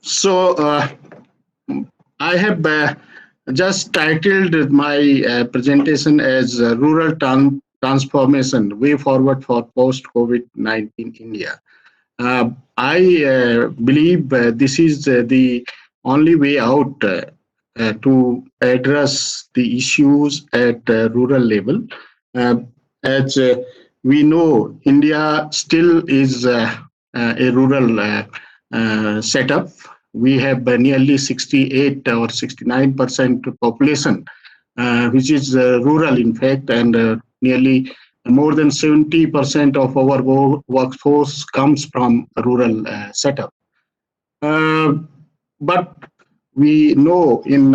So I have just titled my presentation as Rural Transformation, Way Forward for Post-COVID-19 India. I believe this is the only way out to address the issues at rural level. Uh, as we know, India still is a rural setup. We have nearly 68 or 69% population, which is rural, in fact, and nearly more than 70% of our workforce comes from rural setup. But we know in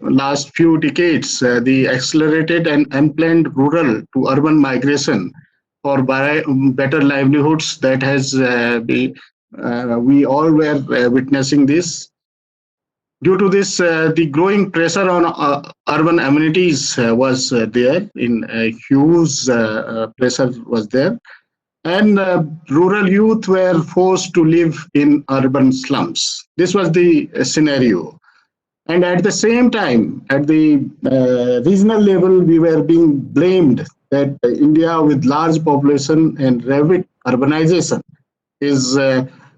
last few decades, the accelerated and unplanned rural to urban migration for better livelihoods that has been, we all were witnessing this. Due to this, the growing pressure on urban amenities was there. In huge pressure was there, and rural youth were forced to live in urban slums. This was the scenario. And at the same time, at the regional level, we were being blamed that India, with large population and rapid urbanization, is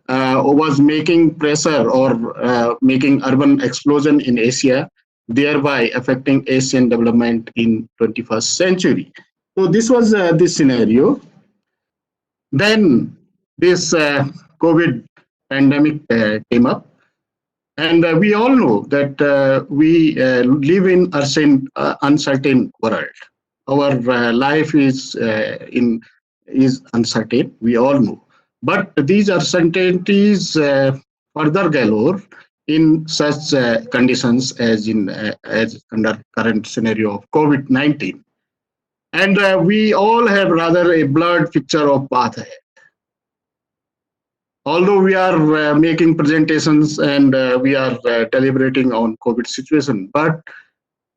was making pressure or making urban explosion in Asia, thereby affecting Asian development in 21st century. So this was the scenario. Then this COVID pandemic came up, and we all know that we live in an uncertain world. Our life is uncertain. We all know, but these uncertainties further galore in such conditions as as under current scenario of COVID-19. And we all have rather a blurred picture of path ahead. Although we are making presentations and we are deliberating on COVID situation, but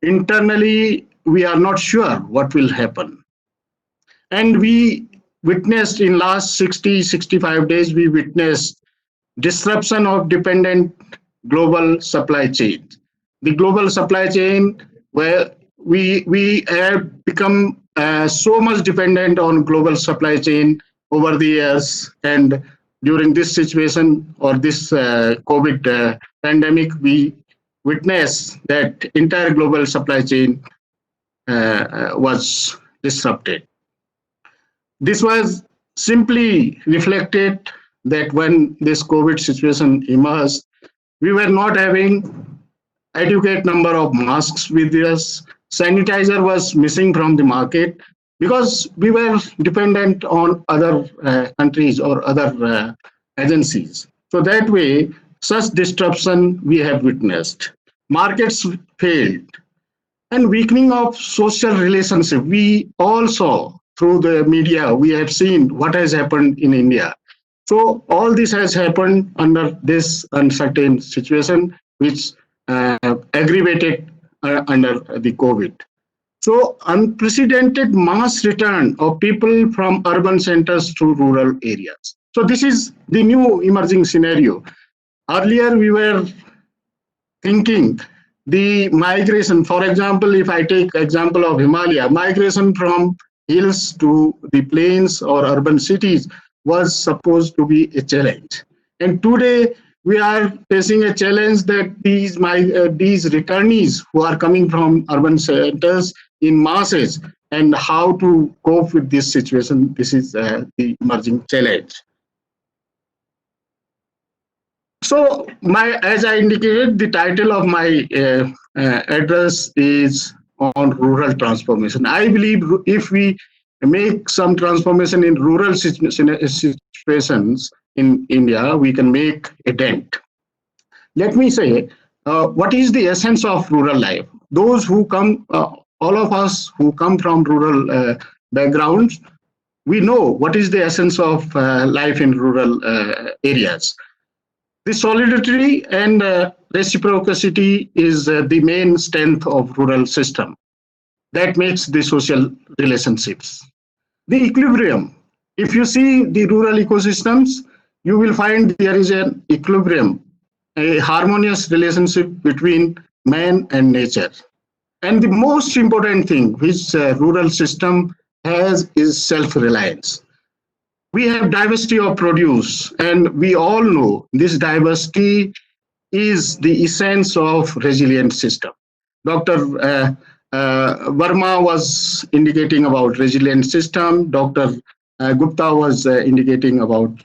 internally we are not sure what will happen. And we witnessed in last 65 days, we witnessed disruption of dependent global supply chain. The global supply chain where we have become so much dependent on global supply chain over the years, and during this situation or this COVID pandemic, we witnessed that entire global supply chain was disrupted. This was simply reflected that when this COVID situation emerged, we were not having adequate number of masks with us. Sanitizer was missing from the market because we were dependent on other countries or other agencies. So that way, such disruption we have witnessed. Markets failed, and weakening of social relationship. We all saw through the media, we have seen what has happened in India. So all this has happened under this uncertain situation, which aggravated under the COVID. So unprecedented mass return of people from urban centers to rural areas. So this is the new emerging scenario. Earlier we were thinking the migration, for example, if I take example of Himalaya, migration from hills to the plains or urban cities was supposed to be a challenge. And today we are facing a challenge that these returnees who are coming from urban centers in masses, and how to cope with this situation. This is the emerging challenge. So, as I indicated, the title of my address is on rural transformation. I believe if we make some transformation in rural situations in India, we can make a dent. Let me say, what is the essence of rural life? Those who come, all of us who come from rural backgrounds, we know what is the essence of life in rural areas. The solidarity and reciprocity is the main strength of rural system. That makes the social relationships. The equilibrium. If you see the rural ecosystems, you will find there is an equilibrium a harmonious relationship between man and nature. And the most important thing which rural system has is self-reliance. We have diversity of produce, and we all know this diversity is the essence of resilient system. Dr. Verma was indicating about resilient system. Dr. Gupta was indicating about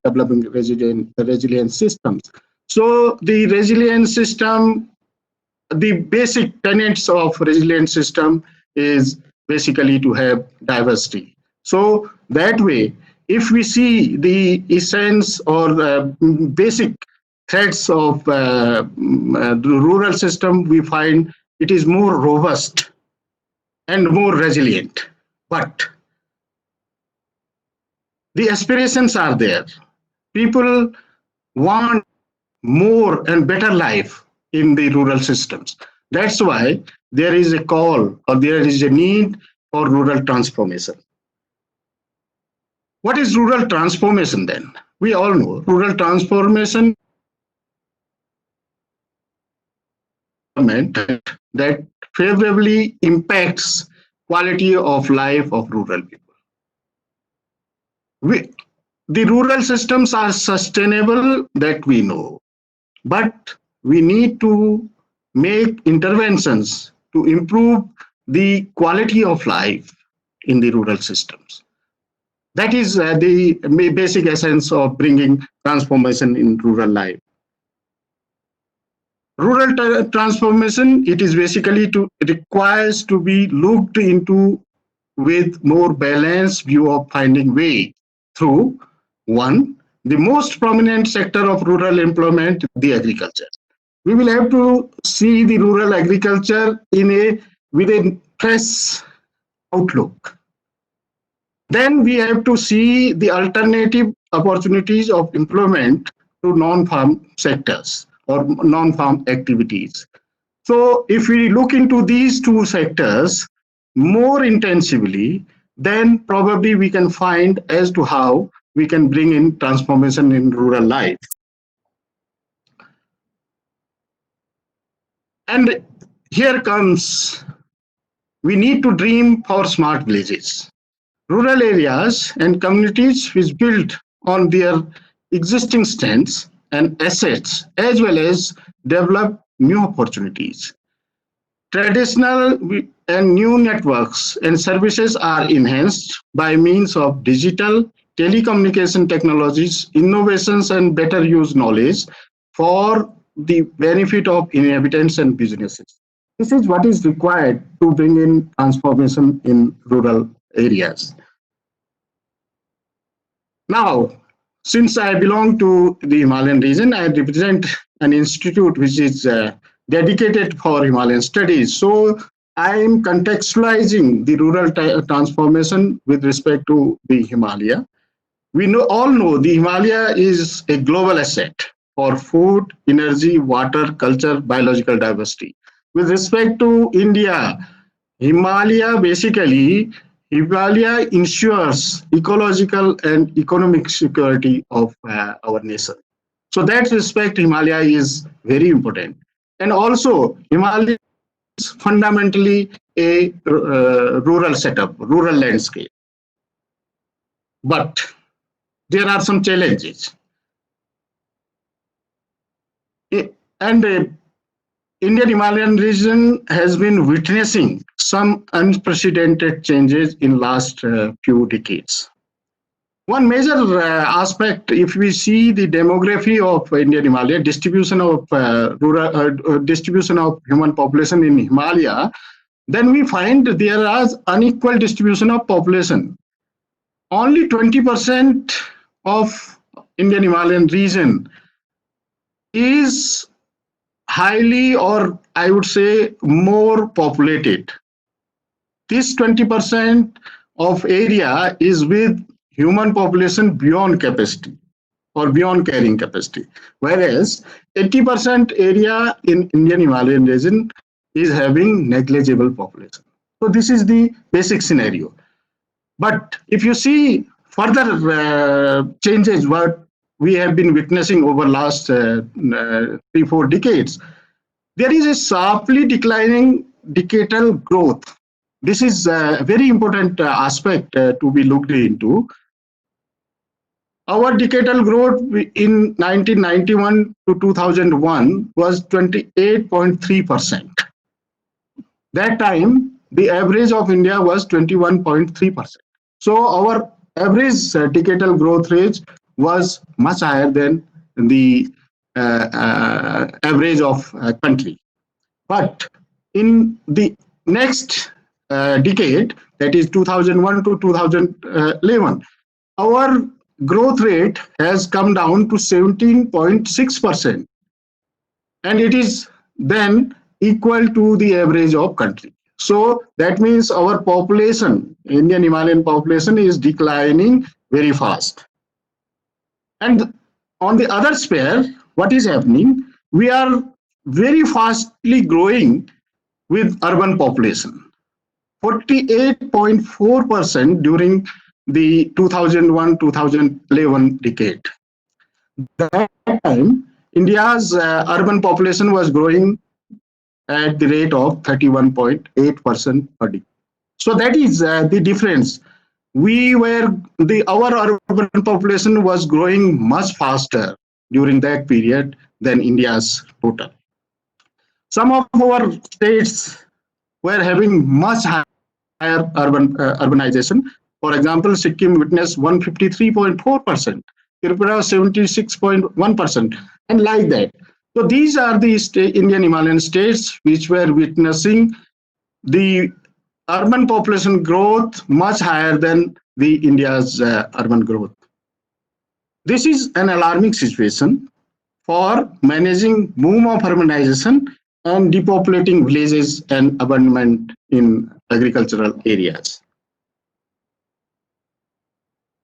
developing resilient systems. So the resilient system, the basic tenets of resilient system is basically to have diversity. So that way, if we see the essence or the basic threats of the rural system, we find it is more robust and more resilient. But the aspirations are there. People want more and better life in the rural systems. That's why there is a call or there is a need for rural transformation. What is rural transformation then? We all know rural transformation that favorably impacts quality of life of rural people. The rural systems are sustainable, that we know, but we need to make interventions to improve the quality of life in the rural systems. That is the basic essence of bringing transformation in rural life. Rural transformation, it is basically it requires to be looked into with more balanced view of finding way through one, the most prominent sector of rural employment, the agriculture. We will have to see the rural agriculture with a fresh outlook. Then we have to see the alternative opportunities of employment to non-farm sectors or non-farm activities. So if we look into these two sectors more intensively, then probably we can find as to how we can bring in transformation in rural life. And here comes, we need to dream for smart villages. Rural areas and communities which build on their existing strengths and assets as well as develop new opportunities. Traditional and new networks and services are enhanced by means of digital, telecommunication technologies, innovations, and better use knowledge for the benefit of inhabitants and businesses. This is what is required to bring in transformation in rural areas. Now, since I belong to the Himalayan region, I represent an institute which is dedicated for Himalayan studies. So I am contextualizing the rural transformation with respect to the Himalaya. We all know the Himalaya is a global asset for food, energy, water, culture, biological diversity. With respect to India, Himalaya ensures ecological and economic security of our nation. So that respect, Himalaya is very important. And also, Himalaya is fundamentally a rural setup, rural landscape. But there are some challenges. And Indian Himalayan region has been witnessing some unprecedented changes in last few decades. One major aspect, if we see the demography of Indian Himalaya, distribution of distribution of human population in Himalaya, then we find there is unequal distribution of population. Only 20% of Indian Himalayan region is highly, or I would say more populated. This 20% of area is with human population beyond capacity or beyond carrying capacity, whereas 80% area in Indian Himalayan region is having negligible population. So this is the basic scenario. But if you see further changes, what we have been witnessing over last 3-4 decades, there is a sharply declining decadal growth. This is a very important aspect to be looked into. Our decadal growth in 1991 to 2001 was 28.3%. That time, the average of India was 21.3%. So our average decadal growth rate was much higher than the average of country. But in the next decade, that is 2001 to 2011, our growth rate has come down to 17.6%, and it is then equal to the average of country. So that means our population, Indian Himalayan population, is declining very fast. And on the other sphere, what is happening? We are very fastly growing with urban population. 48.4% during the 2001-2011 decade. That time, India's urban population was growing at the rate of 31.8% per day. So that is the difference. Our urban population was growing much faster during that period than India's total. Some of our states were having much higher urbanization. For example, Sikkim witnessed 153.4%, Tripura 76.1%, and like that. So these are the Indian Himalayan states which were witnessing the urban population growth much higher than the India's urban growth. This is an alarming situation for managing boom of urbanization and depopulating villages and abandonment in agricultural areas.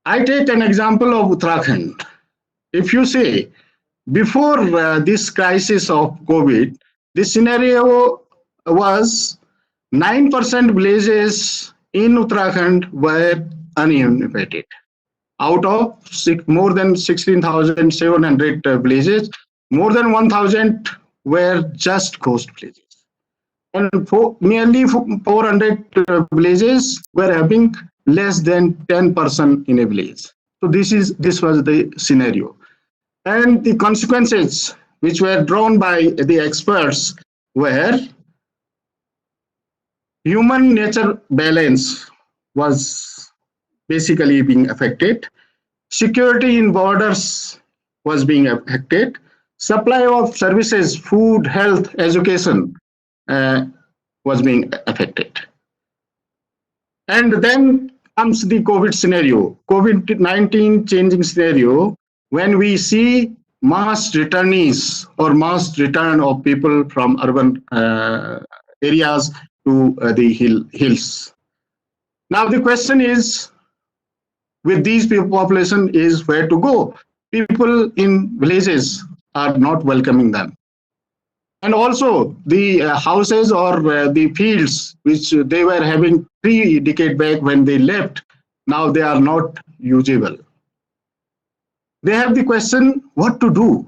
I take an example of Uttarakhand. If you say, before this crisis of COVID, the scenario was 9% villages in Uttarakhand were uninhabited. Out of more than 16,700 villages, more than 1,000 were just coast villages. And nearly 400 villages were having less than 10% in a village. So this was the scenario. And the consequences which were drawn by the experts were human nature balance was basically being affected, security in borders was being affected, supply of services, food, health, education was being affected. And then comes the COVID scenario, COVID-19 changing scenario, when we see mass returnees or mass return of people from urban areas to the hills. Now the question is, with these people population is where to go. People in villages are not welcoming them. And also the houses or the fields which they were having 3 decades back when they left, now they are not usable. They have the question what to do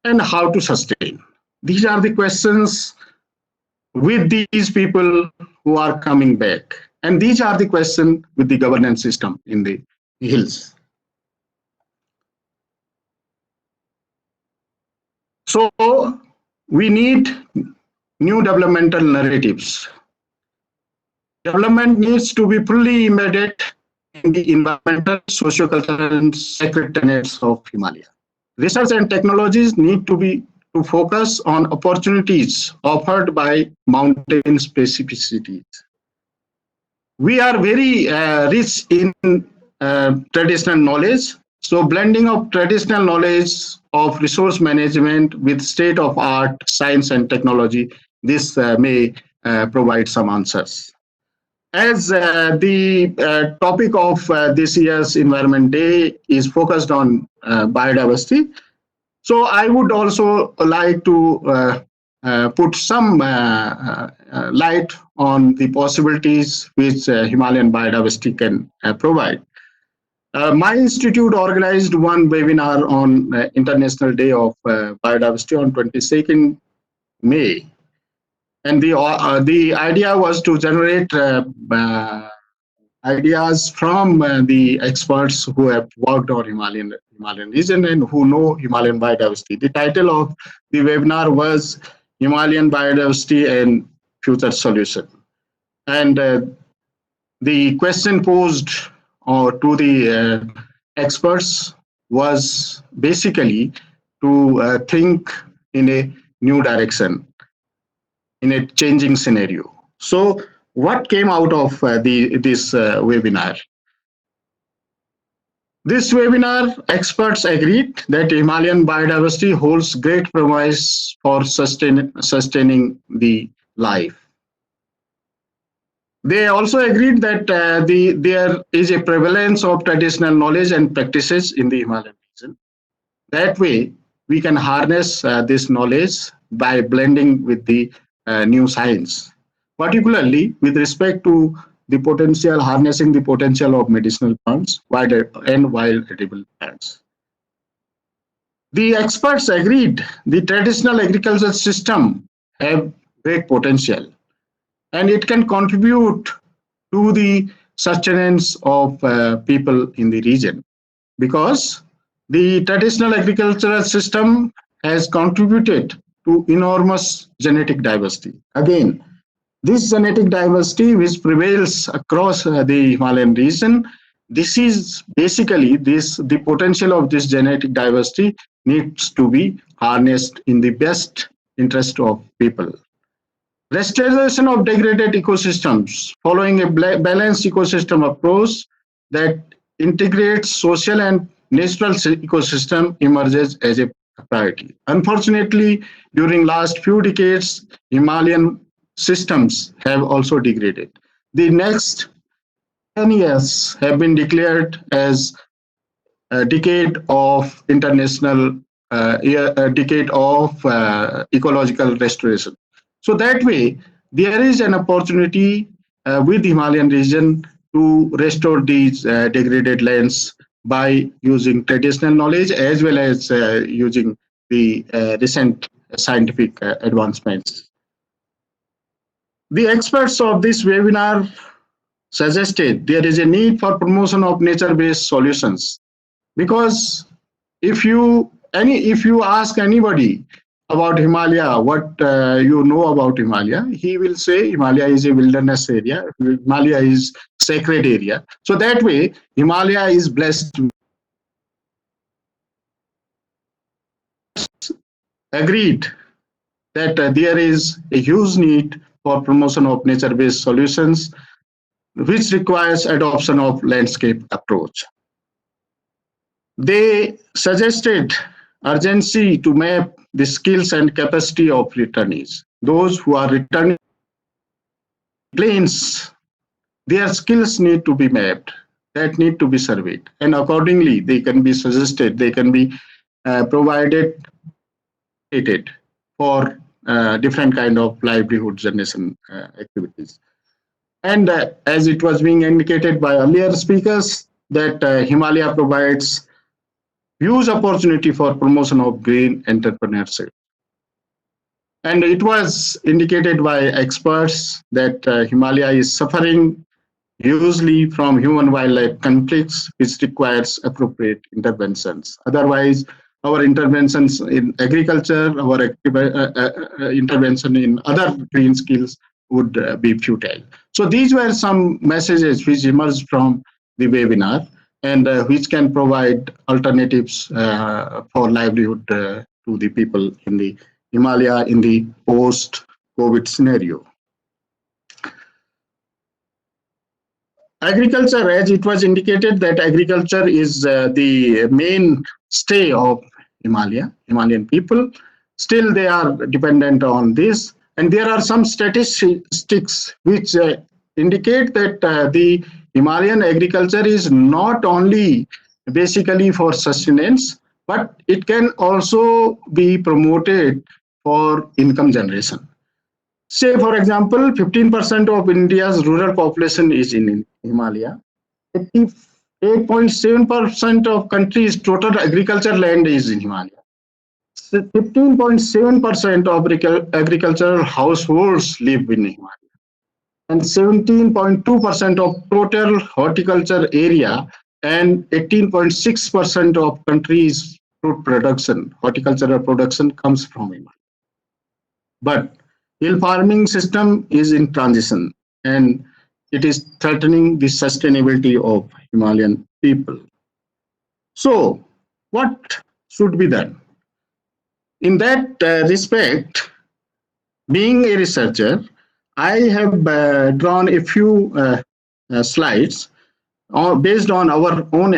and how to sustain. These are the questions with these people who are coming back. And these are the questions with the governance system in the hills. So we need new developmental narratives. Development needs to be fully embedded in the environmental, socio-cultural, and sacred tenets of Himalaya. Research and technologies need to focus on opportunities offered by mountain specificities. We are very rich in traditional knowledge. So blending of traditional knowledge of resource management with state-of-art science and technology, this may provide some answers. As the topic of this year's Environment Day is focused on biodiversity, so I would also like to put some light on the possibilities which Himalayan biodiversity can provide. My institute organized one webinar on International Day of Biodiversity on 22nd May. And the idea was to generate ideas from the experts who have worked on Himalayan region and who know Himalayan biodiversity. The title of the webinar was Himalayan Biodiversity and Future Solution. And the question posed to the experts was basically to think in a new direction, in a changing scenario. So, what came out of this webinar? This webinar, experts agreed that Himalayan biodiversity holds great promise for sustaining the life. They also agreed that there is a prevalence of traditional knowledge and practices in the Himalayan region. That way, we can harness this knowledge by blending with the new science, particularly with respect to the potential, harnessing the potential of medicinal plants and wild edible plants. The experts agreed the traditional agricultural system have great potential and it can contribute to the sustenance of people in the region because the traditional agricultural system has contributed to enormous genetic diversity. Again, this genetic diversity which prevails across the Himalayan region, this is basically the potential of this genetic diversity needs to be harnessed in the best interest of people. Restoration of degraded ecosystems following a balanced ecosystem approach that integrates social and natural ecosystem emerges as a priority. Unfortunately, during last few decades, Himalayan systems have also degraded. The next 10 years have been declared as a decade of international, a decade of ecological restoration. So that way, there is an opportunity with the Himalayan region to restore these degraded lands by using traditional knowledge as well as using the recent scientific advancements. The experts of this webinar suggested there is a need for promotion of nature-based solutions because if you ask anybody about Himalaya, what you know about Himalaya, he will say Himalaya is a wilderness area, Himalaya is sacred area. So that way, Himalaya is blessed. Agreed that there is a huge need for promotion of nature-based solutions, which requires adoption of landscape approach. They suggested urgency to map the skills and capacity of returnees. Those who are returning planes, their skills need to be mapped, that need to be surveyed, and accordingly they can be suggested, they can be provided for different kind of livelihood generation activities. And as it was being indicated by earlier speakers, that Himalaya provides huge opportunity for promotion of green entrepreneurship. And it was indicated by experts that Himalaya is suffering hugely from human-wildlife conflicts, which requires appropriate interventions. Otherwise, our interventions in agriculture, our intervention in other green skills would be futile. So these were some messages which emerged from the webinar and which can provide alternatives for livelihood to the people in the Himalaya in the post-COVID scenario. Agriculture, as it was indicated, that agriculture is the main stay of Himalayan people. Still, they are dependent on this. And there are some statistics which indicate that the Himalayan agriculture is not only basically for sustenance, but it can also be promoted for income generation. Say, for example, 15% of India's rural population is in Himalaya. 8.7% of country's total agriculture land is in Himalaya. 15.7% of agricultural households live in Himalaya. And 17.2% of total horticulture area and 18.6% of country's fruit production, horticultural production comes from Himalaya. But hill farming system is in transition and it is threatening the sustainability of Himalayan people. So, what should be done? In that respect, being a researcher, I have drawn a few slides based on our own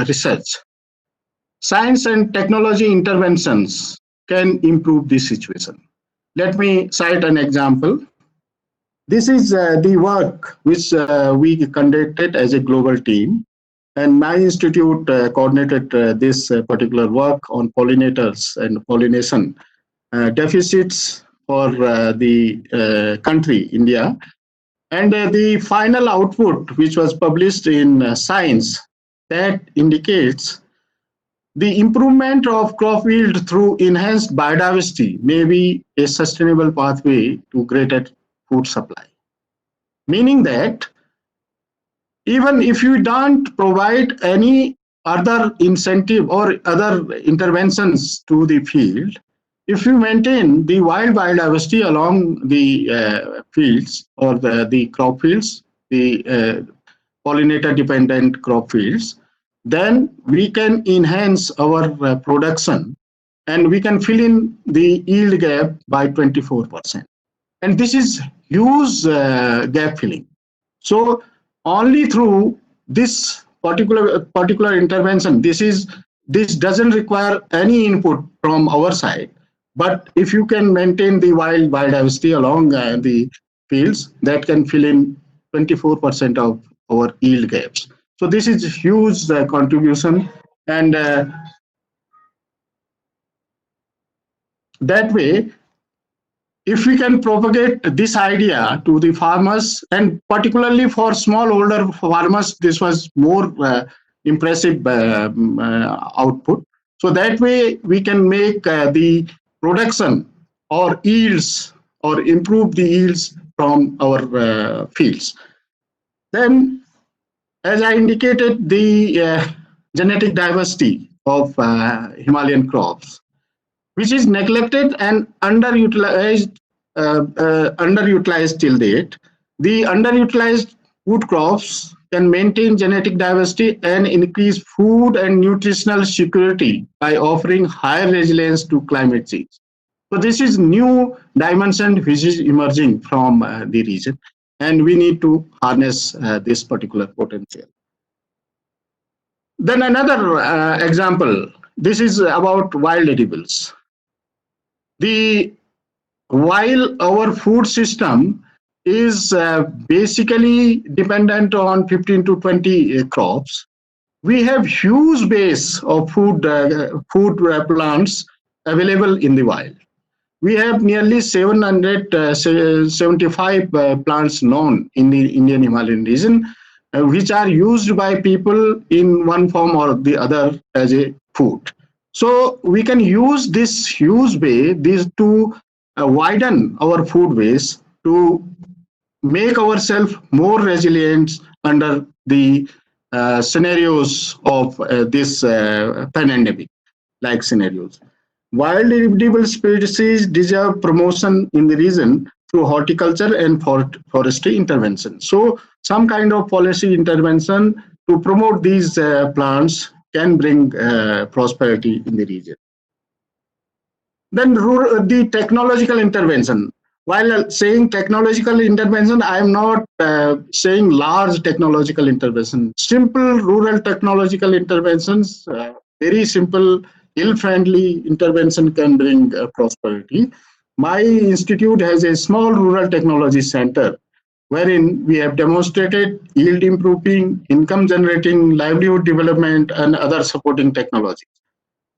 research. Science and technology interventions can improve this situation. Let me cite an example. This is the work which we conducted as a global team, and my institute coordinated this particular work on pollinators and pollination deficits for the country, India. And the final output, which was published in Science, that indicates the improvement of crop yield through enhanced biodiversity may be a sustainable pathway to greater food supply. Meaning that even if you don't provide any other incentive or other interventions to the field, if you maintain the wild biodiversity along the fields or the crop fields, the pollinator dependent crop fields, then we can enhance our production and we can fill in the yield gap by 24%. And this is huge gap filling. So only through this particular intervention, this doesn't require any input from our side. But if you can maintain the wild biodiversity along the fields, that can fill in 24% of our yield gaps. So this is a huge contribution, and that way, if we can propagate this idea to the farmers, and particularly for smallholder farmers, this was more impressive output. So that way we can make the production or yields or improve the yields from our fields. Then, as I indicated, the genetic diversity of Himalayan crops, which is neglected and underutilized till date. The underutilized food crops can maintain genetic diversity and increase food and nutritional security by offering higher resilience to climate change. So this is new dimension which is emerging from the region, and we need to harness this particular potential. Then another example, this is about wild edibles. While our food system is basically dependent on 15 to 20 crops, we have huge base of food plants available in the wild. We have nearly 775 plants known in the Indian Himalayan region, which are used by people in one form or the other as a food. So we can use this huge base to widen our food base to make ourselves more resilient under the scenarios of this pandemic-like scenarios. Wild edible species deserve promotion in the region through horticulture and forestry intervention. So some kind of policy intervention to promote these plants can bring prosperity in the region. Then the technological intervention. While saying technological intervention, I am not saying large technological intervention. Simple rural technological interventions, very simple, hill-friendly intervention can bring prosperity. My institute has a small rural technology center wherein we have demonstrated yield improving, income generating, livelihood development, and other supporting technologies.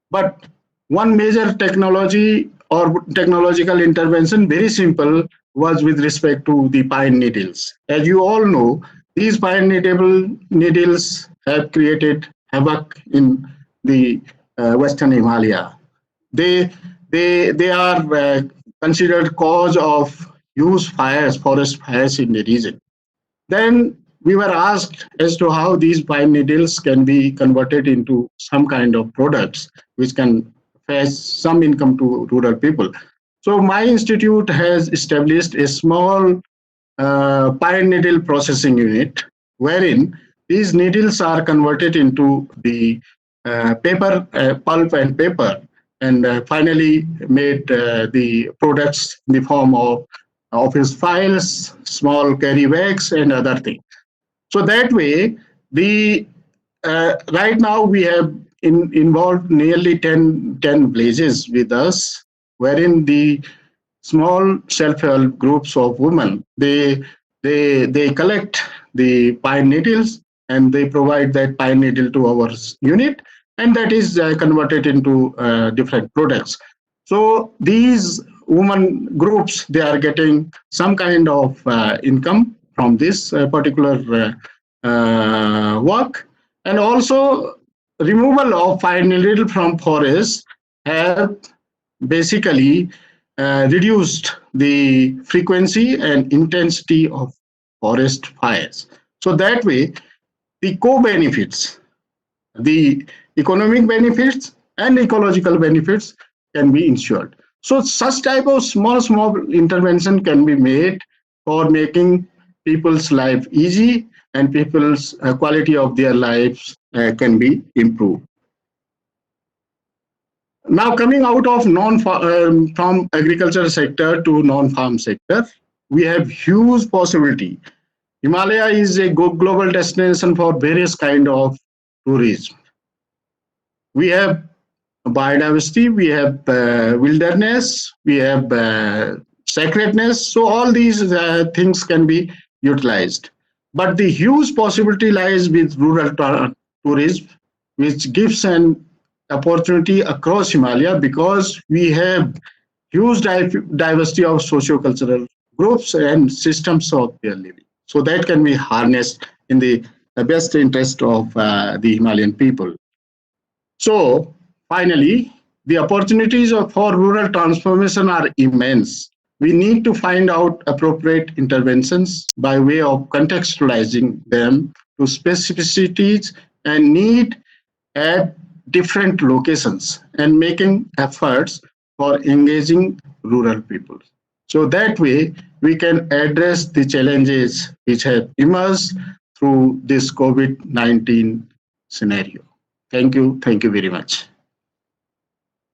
But one major technology or technological intervention, very simple, was with respect to the pine needles. As you all know, These pine needles have created havoc in the Western Himalaya. They they are considered cause of huge fires, forest fires in the region. Then we were asked as to how these pine needles can be converted into some kind of products which can fetch some income to rural people. So my institute has established a small pine needle processing unit, wherein these needles are converted into the paper, pulp and paper, and finally made the products in the form of office files, small carry bags, and other things. So that way, the right now we have involved nearly 10 villages with us, wherein the small self-help groups of women they collect the pine needles and they provide that pine needle to our unit, and that is converted into different products. So these women groups, they are getting some kind of income from this particular work. And also removal of pine needle from forests have basically reduced the frequency and intensity of forest fires. So that way, the co-benefits, the economic benefits and ecological benefits can be ensured. So such type of small intervention can be made for making people's life easy, and people's quality of their lives can be improved. Now, coming out of from agriculture sector to non-farm sector, we have huge possibility. Himalaya is a global destination for various kind of tourism. We have biodiversity, we have wilderness, we have sacredness. So all these things can be utilized. But the huge possibility lies with rural tourism, which gives an opportunity across Himalaya because we have huge diversity of socio-cultural groups and systems of their living. So that can be harnessed in the best interest of the Himalayan people. So finally, the opportunities for rural transformation are immense. We need to find out appropriate interventions by way of contextualizing them to specificities and need at different locations and making efforts for engaging rural people. So that way, we can address the challenges which have emerged through this COVID-19 scenario. Thank you. Thank you very much.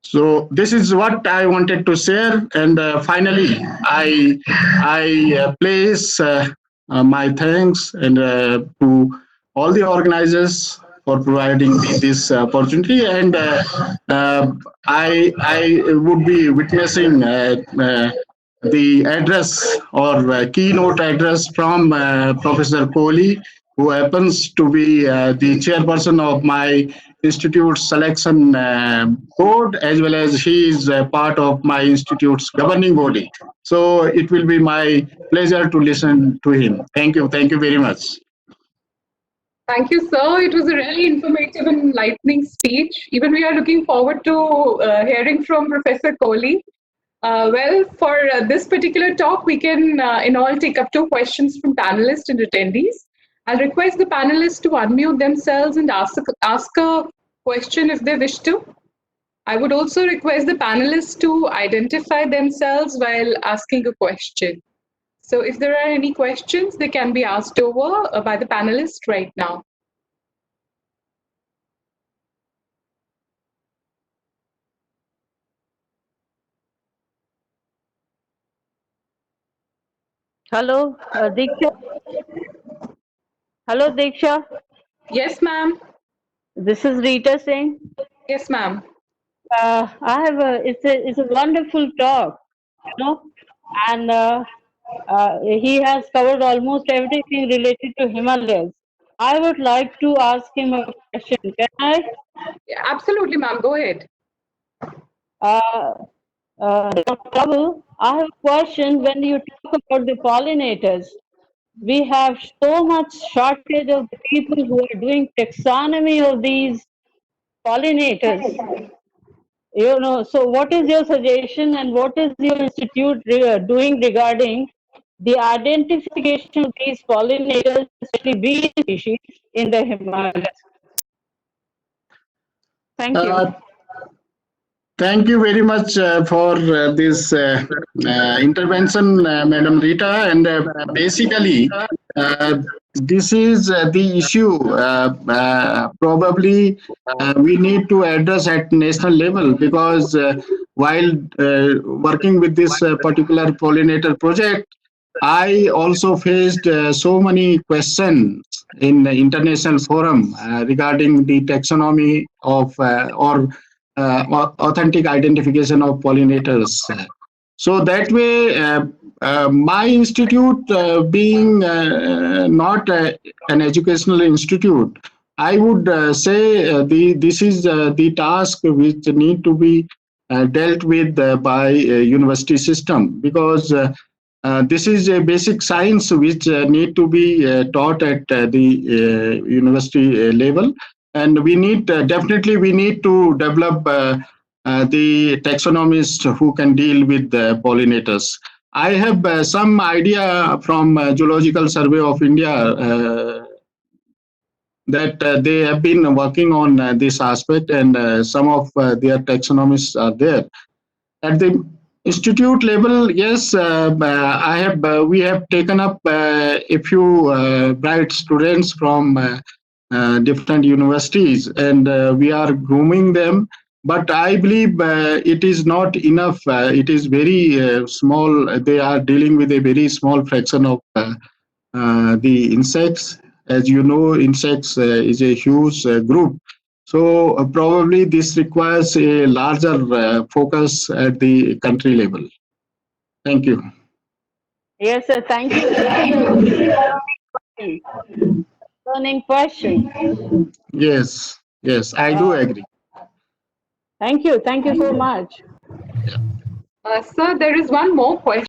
So this is what I wanted to share, and finally, I place my thanks and to all the organizers for providing me this opportunity, and I would be witnessing the address or keynote address from Professor Kohli, who happens to be the chairperson of my institute's selection board, as well as he is part of my institute's governing body. So it will be my pleasure to listen to him. Thank you. Thank you very much. Thank you, sir. It was a really informative and enlightening speech. Even we are looking forward to hearing from Professor Kohli. Well, for this particular talk, we can in all take up two questions from panelists and attendees. I'll request the panelists to unmute themselves and ask a question if they wish to. I would also request the panelists to identify themselves while asking a question. So if there are any questions, they can be asked over by the panelists right now. Hello, Diksha. Hello, Diksha. Yes, ma'am. This is Rita Singh. Yes, ma'am. I have it's a wonderful talk, you know, and he has covered almost everything related to Himalayas. I would like to ask him a question. Can I? Yeah, absolutely, ma'am. Go ahead. Uh, Dr. Rawal, I have a question when you talk about the pollinators. we have so much shortage of the people who are doing taxonomy of these pollinators. So what is your suggestion and what is your institute doing regarding the identification of these pollinators, especially bee species, in the Himalayas? Thank you. Thank you very much for this intervention, Madam Rita. And basically, this is the issue. Probably we need to address at national level because while working with this particular pollinator project, I also faced so many questions in the international forum regarding the taxonomy of or authentic identification of pollinators. So that way, my institute being not an educational institute, I would say this is the task which need to be dealt with by university system because this is a basic science which need to be taught at the university level, and we need definitely we need to develop the taxonomists who can deal with the pollinators. I have some idea from Geological Survey of India that they have been working on this aspect, and some of their taxonomists are there. At the institute level, yes, I have. We have taken up a few bright students from different universities, and we are grooming them. But I believe it is not enough. It is very small. They are dealing with a very small fraction of the insects. As you know, insects is a huge group. So probably this requires a larger focus at the country level. Thank you. Yes, sir. Thank you. This is a learning question. Yes, yes, I do agree. Thank you. Thank you so much. Sir, there is one more question.